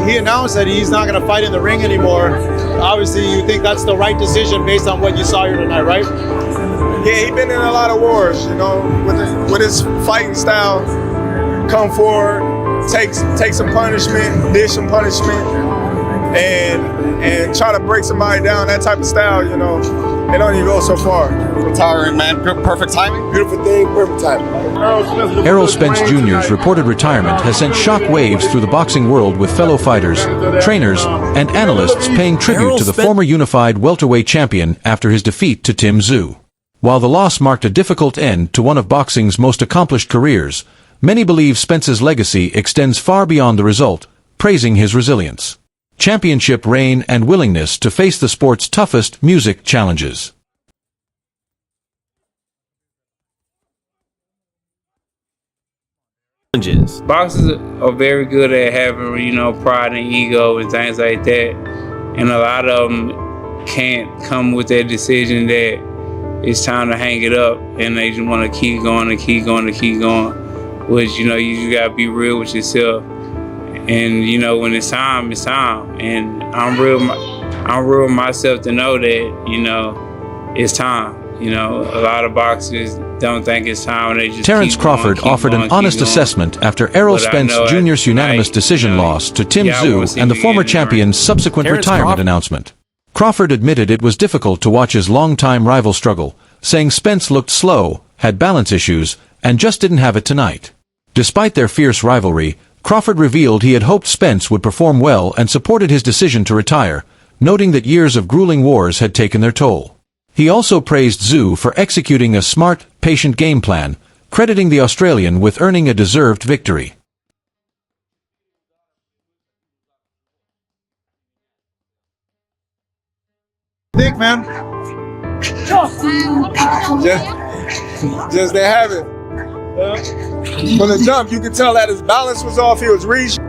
he announced that he's not going to fight in the ring anymore. Obviously, you think that's the right decision based on what you saw here tonight, right? Yeah, he's been in a lot of wars, you know, with his fighting style. Come forward, take some punishment, dish some punishment, and try to break somebody down. That type of style, you know, it don't even go so far. Retiring, man. Perfect timing. Beautiful thing, perfect timing. Errol Spence Jr.'s reported retirement has sent shock waves through the boxing world, with fellow fighters, trainers, and analysts paying tribute to the former unified welterweight champion after his defeat to Tim Tszyu. While the loss marked a difficult end to one of boxing's most accomplished careers, many believe Spence's legacy extends far beyond the result, praising his resilience, championship reign, and willingness to face the sport's toughest music challenges. Boxers are very good at having, you know, pride and ego and things like that, and a lot of them can't come with that decision that it's time to hang it up, and they just want to keep going and keep going and keep going. Which, you know, you gotta be real with yourself, and you know, when it's time, it's time. And I'm real myself to know that, you know, it's time. You know, a lot of boxers don't think it's time, and they just Terrence Crawford offered an honest assessment after Errol Spence Jr.'s unanimous decision loss to Tim Tszyu and the former champion's subsequent retirement announcement. Crawford admitted it was difficult to watch his longtime rival struggle, saying Spence looked slow, had balance issues, and just didn't have it tonight. Despite their fierce rivalry, Crawford revealed he had hoped Spence would perform well and supported his decision to retire, noting that years of grueling wars had taken their toll. He also praised Tszyu for executing a smart, patient game plan, crediting the Australian with earning a deserved victory. Think, man. Just they have it. From the jump, you could tell that his balance was off. He was reaching.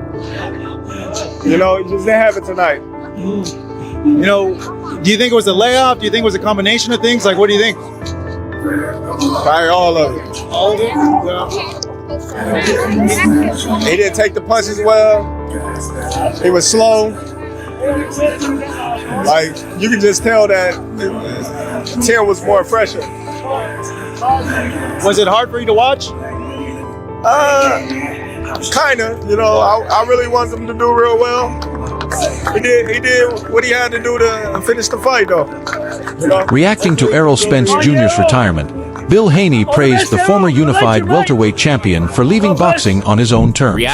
You know, he just didn't have it tonight. You know, do you think it was a layoff? Do you think it was a combination of things? Like, what do you think? Probably all of it. All of it? Yeah. He didn't take the punches well. He was slow. Like, you can just tell that Tim was more fresher. Was it hard for you to watch? Kinda. You know, I really wanted him to do real well. He did what he had to do to finish the fight, though. You know? Reacting to Errol Spence Jr.'s retirement, Bill Haney praised the former unified welterweight champion for leaving boxing on his own terms.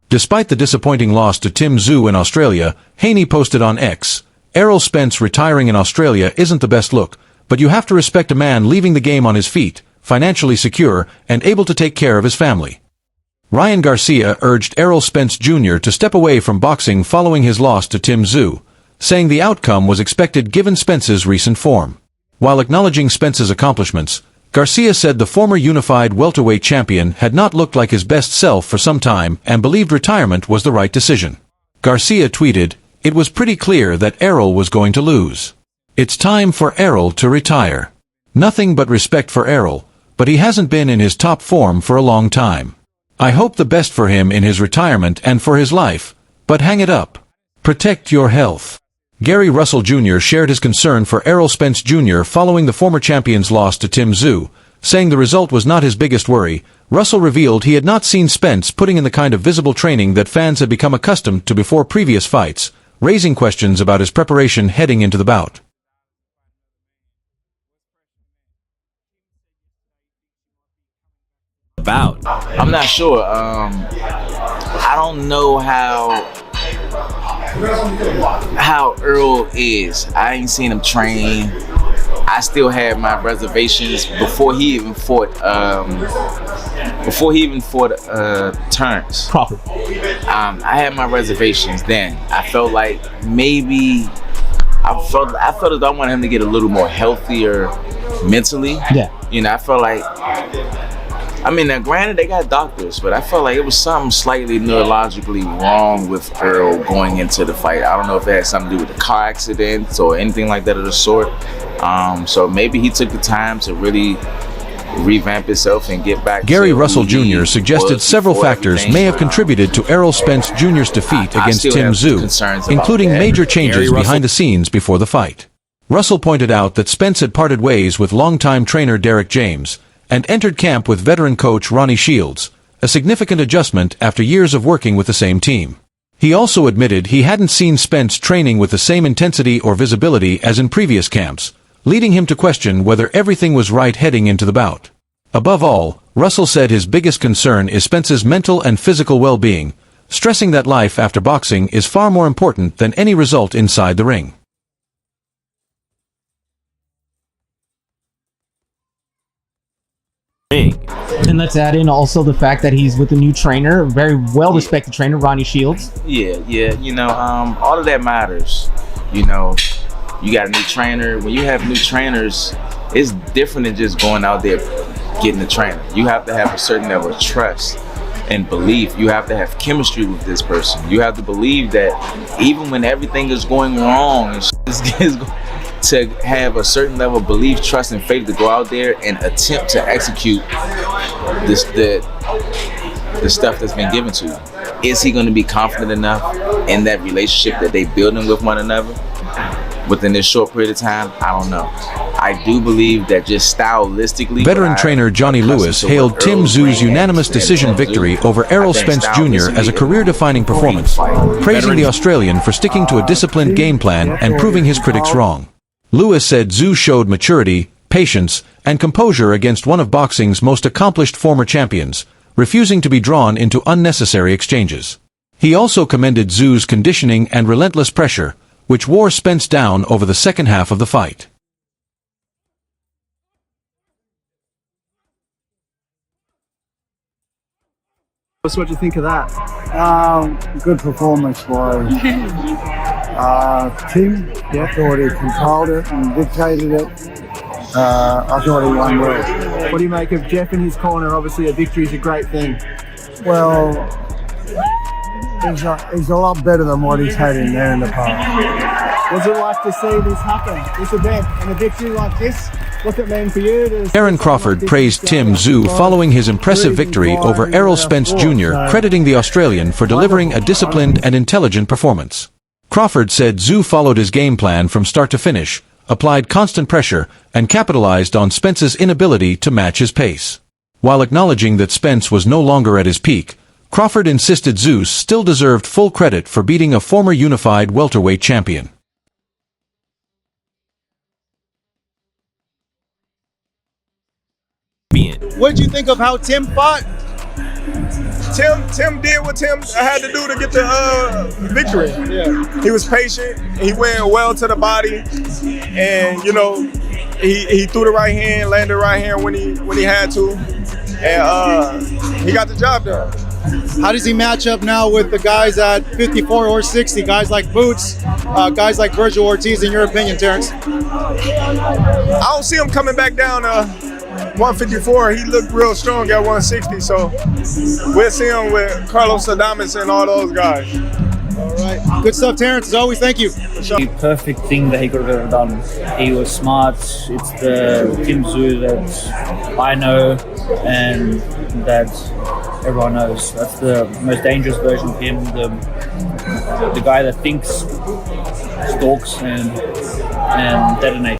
Despite the disappointing loss to Tim Tszyu in Australia, Haney posted on X, "Errol Spence retiring in Australia isn't the best look, but you have to respect a man leaving the game on his feet, financially secure, and able to take care of his family." Ryan Garcia urged Errol Spence Jr. to step away from boxing following his loss to Tim Tszyu, saying the outcome was expected given Spence's recent form. While acknowledging Spence's accomplishments, Garcia said the former unified welterweight champion had not looked like his best self for some time and believed retirement was the right decision. Garcia tweeted, "It was pretty clear that Errol was going to lose. It's time for Errol to retire. Nothing but respect for Errol, but he hasn't been in his top form for a long time. I hope the best for him in his retirement and for his life, but hang it up. Protect your health." Gary Russell Jr. shared his concern for Errol Spence Jr. following the former champion's loss to Tim Tszyu, saying the result was not his biggest worry. Russell revealed he had not seen Spence putting in the kind of visible training that fans had become accustomed to before previous fights, raising questions about his preparation heading into the bout. I'm not sure. I don't know how Errol is. I ain't seen him train. I still had my reservations before he even fought. Terrence Crawford. I had my reservations then. I felt like maybe I felt as though I wanted him to get a little more healthier mentally. Yeah. You know, I felt like. I mean, now granted, they got doctors, but I felt like it was something slightly neurologically wrong with Errol going into the fight. I don't know if it had something to do with the car accident or anything like that of the sort. So maybe he took the time to really revamp himself and get back Gary to Russell who he Jr. suggested was several before factors everything, may have but, contributed to Errol Spence Jr.'s defeat I against still Tim have concerns Tszyu, about including that. major changes Gary behind the scenes before the fight. Russell pointed out that Spence had parted ways with longtime trainer Derek James and entered camp with veteran coach Ronnie Shields, a significant adjustment after years of working with the same team. He also admitted he hadn't seen Spence training with the same intensity or visibility as in previous camps, leading him to question whether everything was right heading into the bout. Above all, Russell said his biggest concern is Spence's mental and physical well-being, stressing that life after boxing is far more important than any result inside the ring. And let's add in also the fact that he's with a new trainer, a very well-respected trainer, Ronnie Shields. Yeah, all of that matters. You know, you got a new trainer. When you have new trainers, it's different than just going out there getting a trainer. You have to have a certain level of trust and belief. You have to have chemistry with this person. You have to believe that even when everything is going wrong and shit is to have a certain level of belief, trust, and faith to go out there and attempt to execute the stuff that's been given to you. Is he going to be confident enough in that relationship that they building with one another within this short period of time? I don't know. I do believe that just stylistically, Veteran trainer Johnny Lewis hailed Tim Tszyu's unanimous decision victory over Errol Spence Jr. as a career-defining performance, praising the Australian for sticking to a disciplined game plan and proving his critics wrong. Lewis said Tszyu showed maturity, patience, and composure against one of boxing's most accomplished former champions, refusing to be drawn into unnecessary exchanges. He also commended Tszyu's conditioning and relentless pressure, which wore Spence down over the second half of the fight. What do you think of that? Good performance by Tim. I thought he controlled it and dictated it. I thought he won well. What do you make of Jeff in his corner? Obviously a victory is a great thing. Well, he's a lot better than what he's had in there in the past. What's it like to see this happen, this event, and a victory like this? What's it mean for you? Aaron Crawford praised Tim Tszyu following his impressive victory over Errol Spence Jr., crediting the Australian for delivering a disciplined and intelligent performance. Crawford said Tszyu followed his game plan from start to finish, applied constant pressure, and capitalized on Spence's inability to match his pace. While acknowledging that Spence was no longer at his peak, Crawford insisted Tszyu still deserved full credit for beating a former unified welterweight champion. What did you think of how Tim fought? Tim did what Tim had to do to get the victory. Yeah. He was patient. He went well to the body, and he threw the right hand, landed the right hand when he had to, and he got the job done. How does he match up now with the guys at 54 or 60, guys like Boots, guys like Virgil Ortiz, in your opinion, Terrence? I don't see him coming back down to 154. He looked real strong at 160, so we'll see him with Carlos Adames and all those guys. All right. Good stuff, Terrence. As always, thank you. The perfect thing that he could have ever done. He was smart. It's the Tim Tszyu that I know and that everyone knows. That's the most dangerous version of him. The guy that thinks, stalks, and detonates.